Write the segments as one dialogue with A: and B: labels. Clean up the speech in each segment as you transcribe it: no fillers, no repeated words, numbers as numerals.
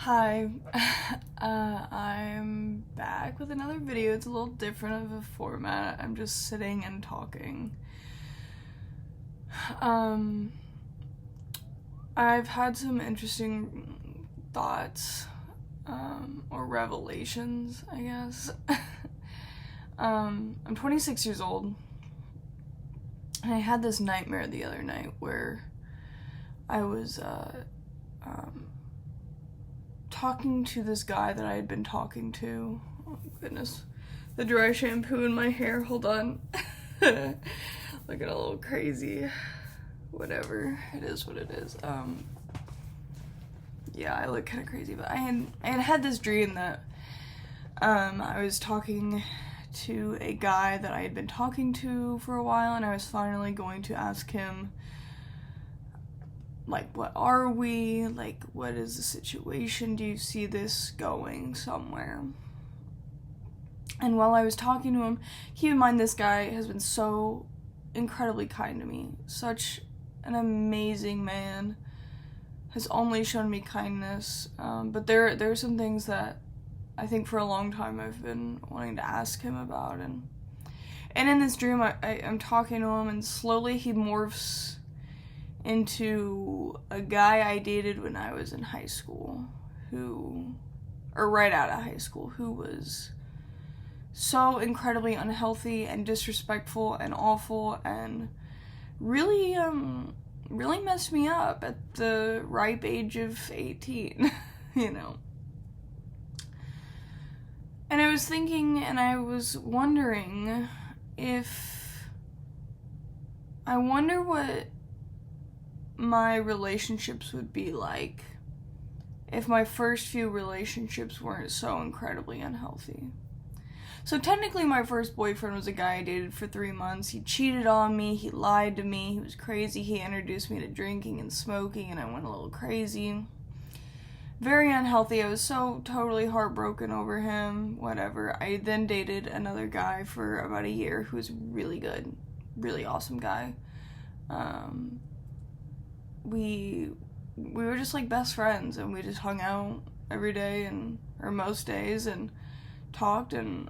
A: Hi, I'm back with another video. It's a little different of a format. I'm just sitting and talking. I've had some interesting thoughts, or revelations, I guess. I'm 26 years old, and I had this nightmare the other night where I was, talking to this guy that I had been talking to. Oh goodness. The dry shampoo in my hair, hold on. Looking a little crazy. Whatever. It is what it is. Yeah, I look kinda crazy, but I had this dream that I was talking to a guy that I had been talking to for a while, and I was finally going to ask him, like, what are we? Like, what is the situation? Do you see this going somewhere? And while I was talking to him, keep in mind this guy has been so incredibly kind to me. Such an amazing man. Has only shown me kindness. But there are some things that I think for a long time I've been wanting to ask him about. And in this dream, I'm talking to him, and slowly he morphs into a guy I dated when I was in high school, or right out of high school, who was so incredibly unhealthy and disrespectful and awful and really messed me up at the ripe age of 18, you know. And I was thinking, and I was wondering I wonder what my relationships would be like if my first few relationships weren't so incredibly unhealthy. So technically my first boyfriend was a guy I dated for 3 months. He cheated on me, he lied to me, he was crazy, he introduced me to drinking and smoking, and I went a little crazy. Very unhealthy. I was so totally heartbroken over him, whatever. I then dated another guy for about a year who was really good, really awesome guy. We were just like best friends, and we just hung out every day or most days, and talked, and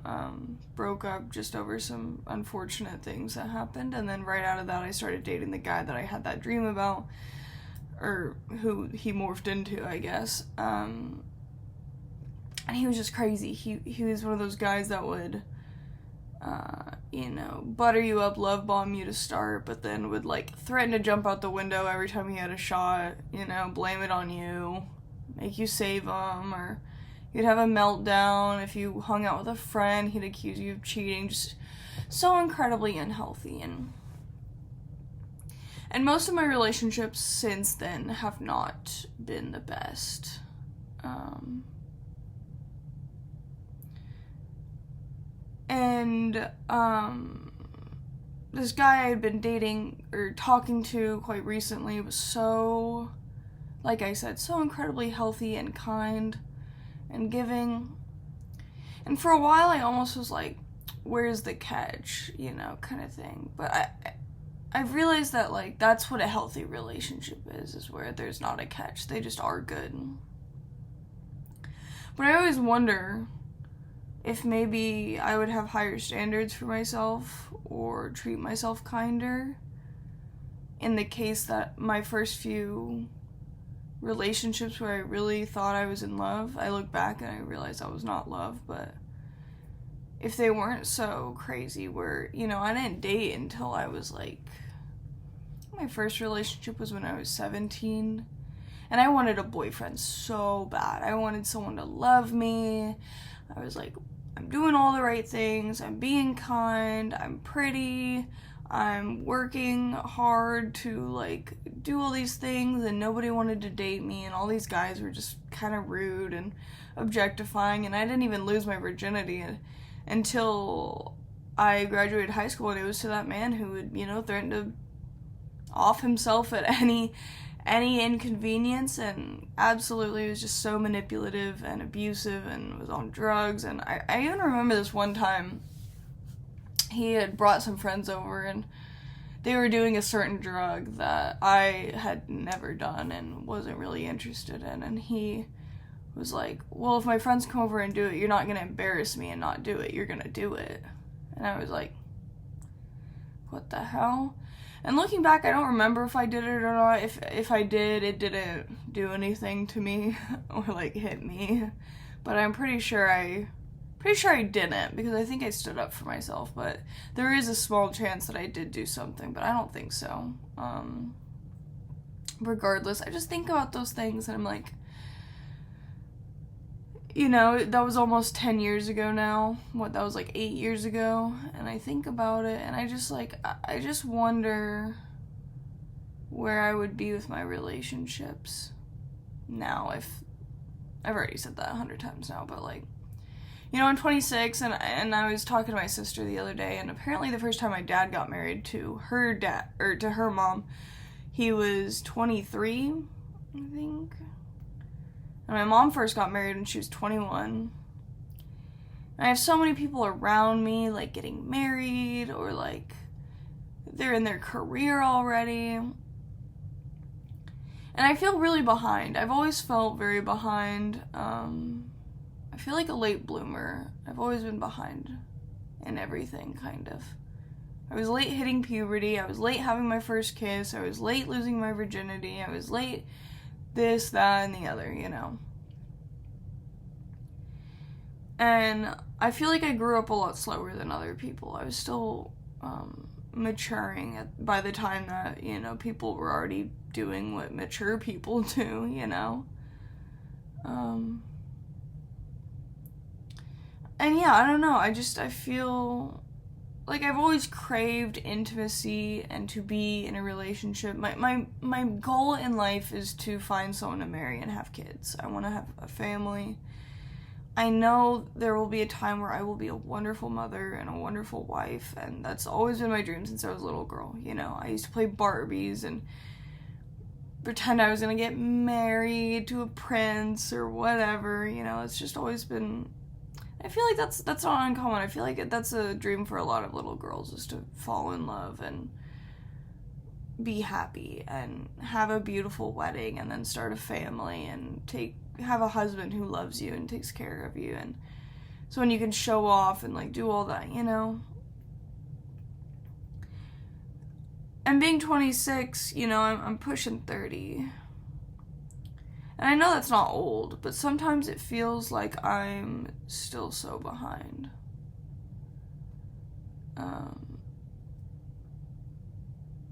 A: broke up just over some unfortunate things that happened. And then right out of that, I started dating the guy that I had that dream about, or who he morphed into, I guess. And he was just crazy. He was one of those guys that would butter you up, love bomb you to start, but then would like threaten to jump out the window every time he had a shot, blame it on you, make you save him, or you'd have a meltdown. If you hung out with a friend, he'd accuse you of cheating. Just so incredibly unhealthy. And most of my relationships since then have not been the best. This guy I had been dating or talking to quite recently was so, like I said, so incredibly healthy and kind and giving. And for a while I almost was like, where's the catch, kind of thing. But I've realized that, like, that's what a healthy relationship is where there's not a catch. They just are good. But I always wonder if maybe I would have higher standards for myself or treat myself kinder in the case that my first few relationships where I really thought I was in love, I look back and I realize I was not love, but if they weren't so crazy where, I didn't date until I was like, my first relationship was when I was 17, and I wanted a boyfriend so bad. I wanted someone to love me. I was like, I'm doing all the right things, I'm being kind, I'm pretty, I'm working hard to, like, do all these things, and nobody wanted to date me, and all these guys were just kind of rude and objectifying, and I didn't even lose my virginity until I graduated high school, and it was to that man who would, threaten to off himself at any inconvenience, and absolutely was just so manipulative and abusive and was on drugs. And I even remember this one time he had brought some friends over, and they were doing a certain drug that I had never done and wasn't really interested in, and he was like, well, if my friends come over and do it, you're not going to embarrass me and not do it. You're going to do it. And I was like, what the hell? And looking back, I don't remember if I did it or not. If I did, it didn't do anything to me or like hit me. But I'm pretty sure I didn't, because I think I stood up for myself. But there is a small chance that I did do something, but I don't think so. Regardless, I just think about those things and I'm like, you know, that was almost 10 years ago now. That was like 8 years ago. And I think about it and I just wonder where I would be with my relationships now. If I've already said that 100 times now, but like, you know, I'm 26 and I was talking to my sister the other day, and apparently the first time my dad got married to her dad, or to her mom, he was 23, I think. And my mom first got married when she was 21. And I have so many people around me, like, getting married, or, like, they're in their career already. And I feel really behind. I've always felt very behind. I feel like a late bloomer. I've always been behind in everything, kind of. I was late hitting puberty. I was late having my first kiss. I was late losing my virginity. I was late this, that, and the other, you know. And I feel like I grew up a lot slower than other people. I was still maturing by the time that, you know, people were already doing what mature people do, you know. And yeah, I don't know. I feel like I've always craved intimacy and to be in a relationship. My goal in life is to find someone to marry and have kids. I want to have a family. I know there will be a time where I will be a wonderful mother and a wonderful wife, and that's always been my dream since I was a little girl. You know, I used to play Barbies and pretend I was gonna get married to a prince or whatever. You know, it's just always been. I feel like that's not uncommon. I feel like that's a dream for a lot of little girls, is to fall in love and be happy and have a beautiful wedding and then start a family and have a husband who loves you and takes care of you, and so when you can show off and like do all that, you know. And being 26, you know, I'm pushing 30. And I know that's not old, but sometimes it feels like I'm still so behind.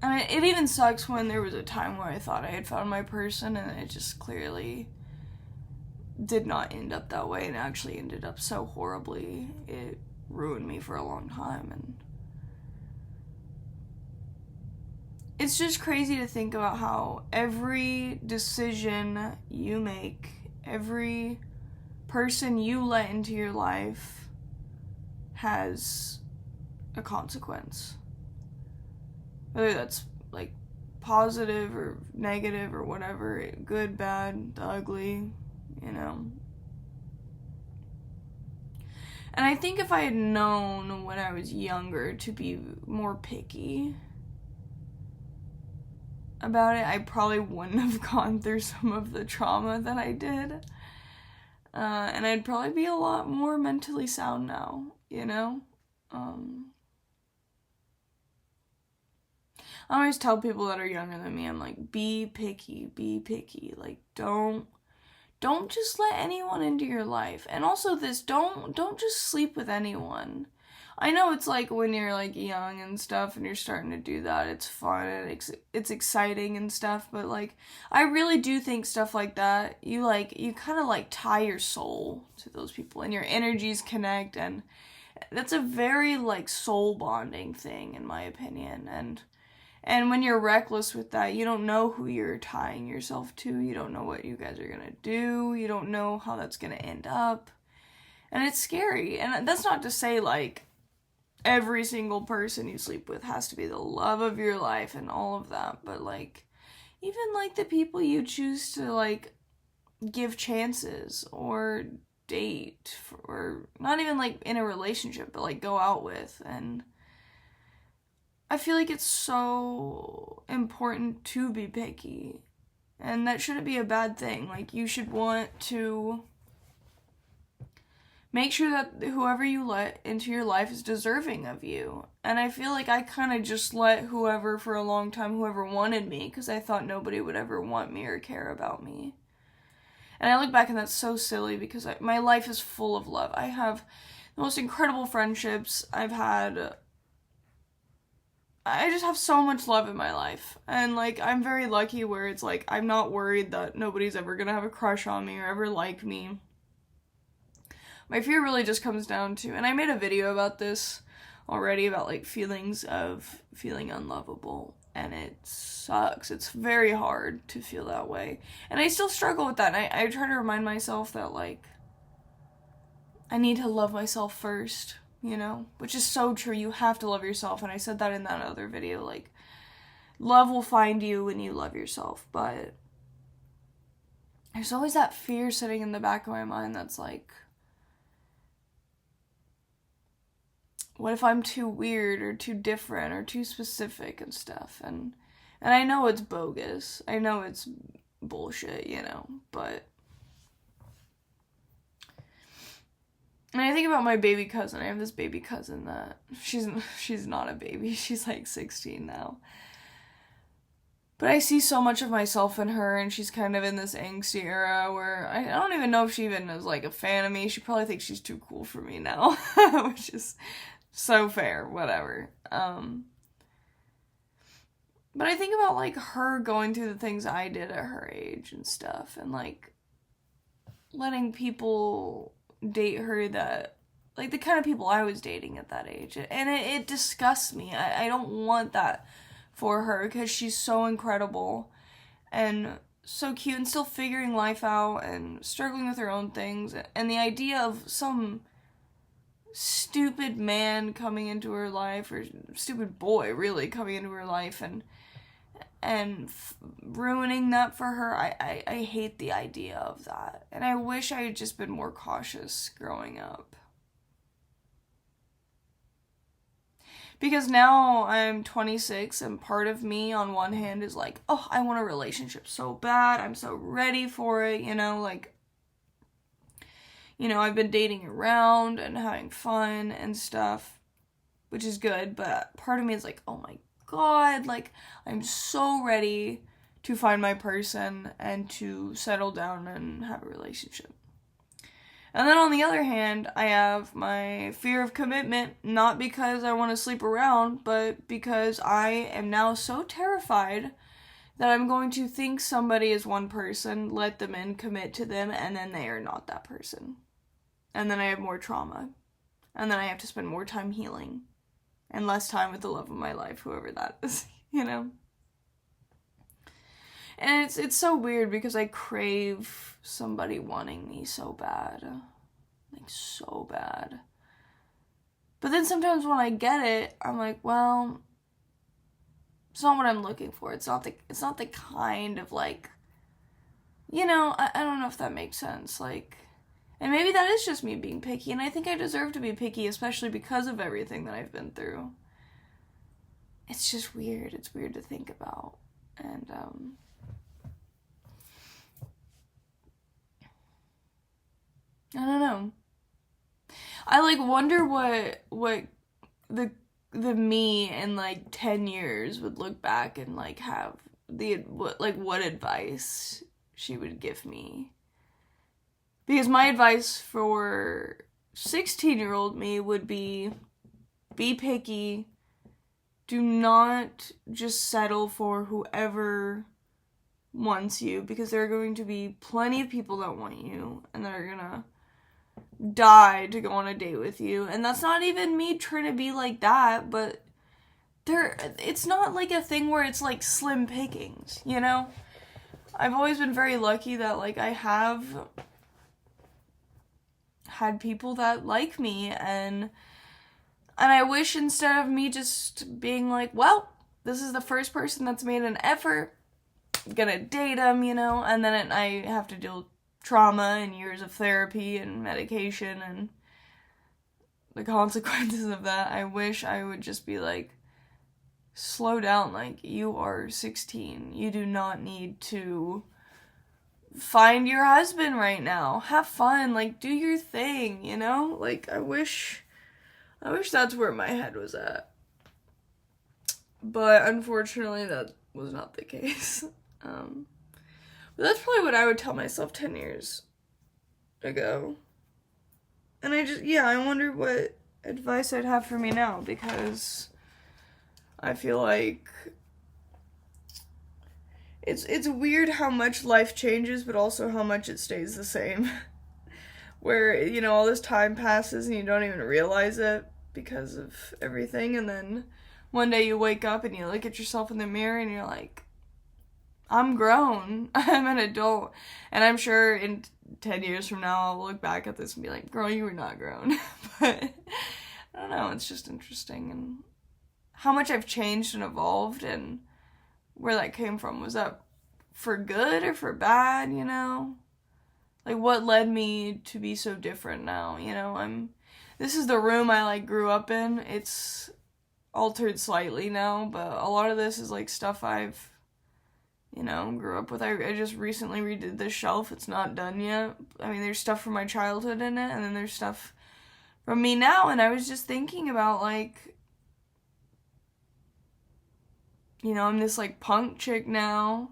A: And it even sucks when there was a time where I thought I had found my person, and it just clearly did not end up that way, and actually ended up so horribly. It ruined me for a long time, and it's just crazy to think about how every decision you make, every person you let into your life has a consequence. Whether that's like positive or negative or whatever, good, bad, the ugly, you know. And I think if I had known when I was younger to be more picky about it, I probably wouldn't have gone through some of the trauma that I did. And I'd probably be a lot more mentally sound now, you know? I always tell people that are younger than me, I'm like, be picky. Like, don't just let anyone into your life. And also don't just sleep with anyone. I know it's like when you're like young and stuff and you're starting to do that, it's fun and it's exciting and stuff, but like I really do think stuff like that, you kind of like tie your soul to those people and your energies connect, and that's a very like soul bonding thing in my opinion. And when you're reckless with that, you don't know who you're tying yourself to. You don't know what you guys are gonna do. You don't know how that's gonna end up. And it's scary. And that's not to say like every single person you sleep with has to be the love of your life and all of that. But like, even like the people you choose to like give chances or date, or not even like in a relationship, but like go out with. And I feel like it's so important to be picky, and that shouldn't be a bad thing. Like, you should want to make sure that whoever you let into your life is deserving of you. And I feel like I kind of just let whoever for a long time, whoever wanted me, because I thought nobody would ever want me or care about me. And I look back and that's so silly because my life is full of love. I have the most incredible friendships. I just have so much love in my life. And, like, I'm very lucky where it's, like, I'm not worried that nobody's ever gonna have a crush on me or ever like me. My fear really just comes down to, and I made a video about this already, about, like, feelings of feeling unlovable. And it sucks. It's very hard to feel that way. And I still struggle with that. And I try to remind myself that, like, I need to love myself first. You know, which is so true. You have to love yourself, and I said that in that other video, like, love will find you when you love yourself, but there's always that fear sitting in the back of my mind that's like, what if I'm too weird or too different or too specific and stuff, and I know it's bogus, I know it's bullshit, you know, but and I think about my baby cousin. I have this baby cousin that she's not a baby. She's like 16 now. But I see so much of myself in her, and she's kind of in this angsty era where I don't even know if she even is like a fan of me. She probably thinks she's too cool for me now, which is so fair, whatever. But I think about like her going through the things I did at her age and stuff, and like letting people date her that, like, the kind of people I was dating at that age, and it disgusts me. I don't want that for her, because she's so incredible and so cute and still figuring life out and struggling with her own things, and the idea of some stupid man coming into her life, or stupid boy really coming into her life and ruining that for her, I hate the idea of that. And I wish I had just been more cautious growing up. Because now I'm 26, and part of me, on one hand, is like, oh, I want a relationship so bad, I'm so ready for it, you know, like, you know, I've been dating around and having fun and stuff, which is good, but part of me is like, oh my God, like, I'm so ready to find my person and to settle down and have a relationship. And then on the other hand, I have my fear of commitment, not because I want to sleep around, but because I am now so terrified that I'm going to think somebody is one person, let them in, commit to them, and then they are not that person. And then I have more trauma. And then I have to spend more time healing. And less time with the love of my life, whoever that is, you know? And it's so weird because I crave somebody wanting me so bad. Like, so bad. But then sometimes when I get it, I'm like, well, it's not what I'm looking for. It's not the kind of, like, you know, I don't know if that makes sense. Like, and maybe that is just me being picky, and I think I deserve to be picky, especially because of everything that I've been through. It's just weird. It's weird to think about. And, I don't know. I, like, wonder what the me in, like, 10 years would look back and, like, have what advice she would give me. Because my advice for 16-year-old me would be picky. Do not just settle for whoever wants you, because there are going to be plenty of people that want you and that are gonna die to go on a date with you. And that's not even me trying to be like that, but it's not like a thing where it's like slim pickings, you know? I've always been very lucky that, like, I have had people that like me, and I wish, instead of me just being like, well, this is the first person that's made an effort, I'm gonna date him, you know, and then I have to deal with trauma and years of therapy and medication and the consequences of that. I wish I would just be like, slow down, like, you are 16, you do not need to find your husband right now. Have fun, like, do your thing, you know? Like, I wish that's where my head was at. But unfortunately, that was not the case. But that's probably what I would tell myself 10 years ago. And I wonder what advice I'd have for me now, because I feel like it's weird how much life changes, but also how much it stays the same. Where, you know, all this time passes and you don't even realize it because of everything, and then one day you wake up and you look at yourself in the mirror and you're like, I'm grown. I'm an adult. And I'm sure in 10 years from now I'll look back at this and be like, girl, you were not grown. But I don't know, it's just interesting, and how much I've changed and evolved, and where that came from. Was that for good or for bad, you know? Like, what led me to be so different now, you know? This is the room I, like, grew up in. It's altered slightly now, but a lot of this is, like, stuff I've, you know, grew up with. I just recently redid this shelf. It's not done yet. I mean, there's stuff from my childhood in it, and then there's stuff from me now, and I was just thinking about, like, you know, I'm this, like, punk chick now.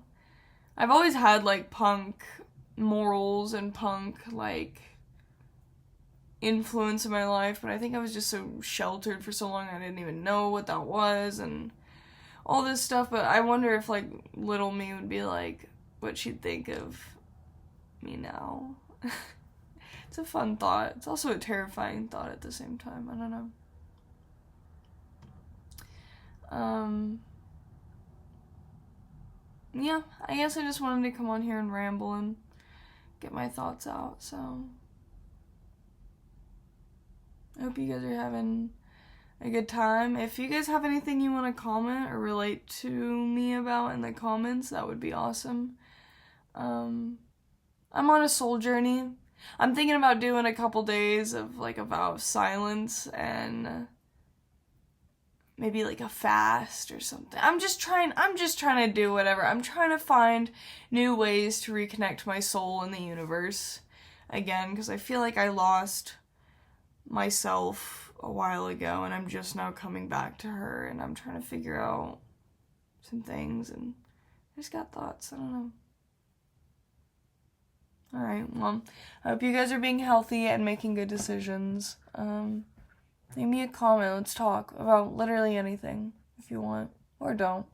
A: I've always had, like, punk morals and punk, like, influence in my life, but I think I was just so sheltered for so long I didn't even know what that was, and all this stuff. But I wonder if, like, little me would be like, what she'd think of me now. It's a fun thought. It's also a terrifying thought at the same time. I don't know. Yeah, I guess I just wanted to come on here and ramble and get my thoughts out, so I hope you guys are having a good time. If you guys have anything you want to comment or relate to me about in the comments, that would be awesome. I'm on a soul journey. I'm thinking about doing a couple days of, like, a vow of silence and maybe, like, a fast or something. I'm just trying to do whatever. I'm trying to find new ways to reconnect my soul in the universe again, because I feel like I lost myself a while ago, and I'm just now coming back to her, and I'm trying to figure out some things, and I just got thoughts. I don't know. Alright, well, I hope you guys are being healthy and making good decisions. Leave me a comment. Let's talk about literally anything if you want, or don't.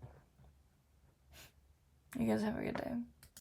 A: You guys have a good day.